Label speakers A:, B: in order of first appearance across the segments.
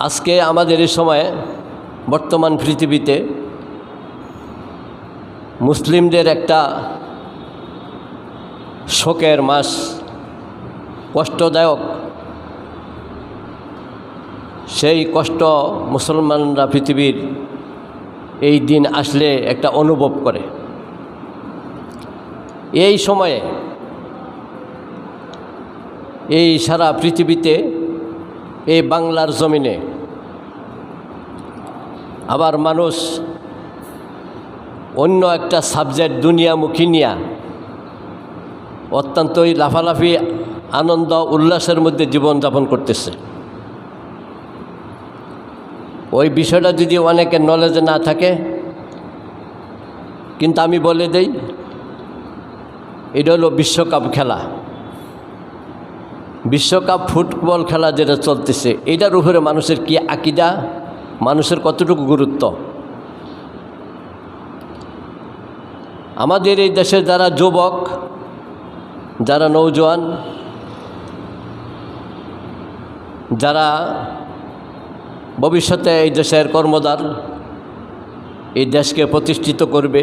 A: আজকে আমাদের এই সময়ে বর্তমান পৃথিবীতে মুসলিমদের একটা শোকের মাস, কষ্টদায়ক। সেই কষ্ট মুসলমানরা পৃথিবীর এই দিন আসলে একটা অনুভব করে। এই সময়ে এই সারা পৃথিবীতে, এই বাংলার জমিনে আবার মানুষ অন্য একটা সাবজেক্ট দুনিয়ামুখী নিয়া অত্যন্তই লাফালাফি আনন্দ উল্লাসের মধ্যে জীবনযাপন করতেছে। ওই বিষয়টা যদি অনেকের নলেজে না থাকে, কিন্তু আমি বলে দেই, এটা হলো বিশ্বকাপ খেলা, বিশ্বকাপ ফুটবল খেলা যেটা চলতেছে, এটার উপরে মানুষের কি আকিদা, মানুষের কতটুকু গুরুত্ব। আমাদের এই দেশের যারা যুবক, যারা নৌজওয়ান, যারা ভবিষ্যতে এই দেশের কর্মদার, এই দেশকে প্রতিষ্ঠিত করবে,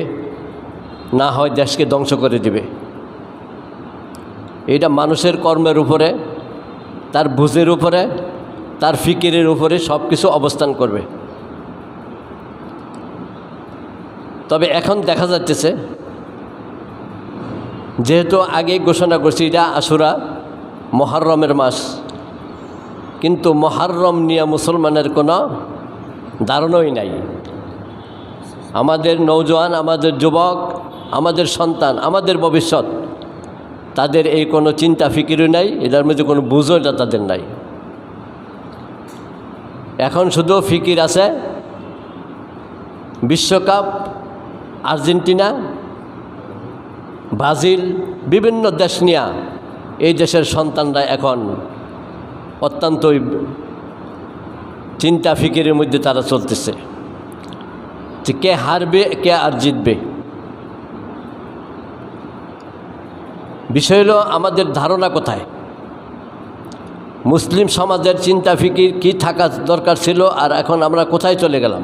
A: না হয় দেশকে ধ্বংস করে দেবে, এটা মানুষের কর্মের উপরে, তার বুঝের উপরে, তার ফিকিরের উপরে সব কিছু অবস্থান করবে। তবে এখন দেখা যাচ্ছে, যেহেতু আগে ঘোষণা করছি এটা আশুরা মুহররমের মাস, কিন্তু মুহররম নিয়ে মুসলমানের কোনো ধারণাই নাই। আমাদের নৌজওয়ান, আমাদের যুবক, আমাদের সন্তান, আমাদের ভবিষ্যৎ, তাদের এই কোনো চিন্তা ফিকিরও নাই, এটার মধ্যে কোনো বুঝও এটা তাদের নাই। এখন শুধু ফিকির আছে বিশ্বকাপ, আর্জেন্টিনা, ব্রাজিল, বিভিন্ন দেশ নিয়ে এই দেশের সন্তানরা এখন অত্যন্তই চিন্তা ফিকিরের মধ্যে তারা চলতেছে যে কে হারবে, কে আর জিতবে। বিষয় হলো আমাদের ধারণা কোথায়, মুসলিম সমাজের চিন্তা ফিকির কী থাকা দরকার ছিল, আর এখন আমরা কোথায় চলে গেলাম।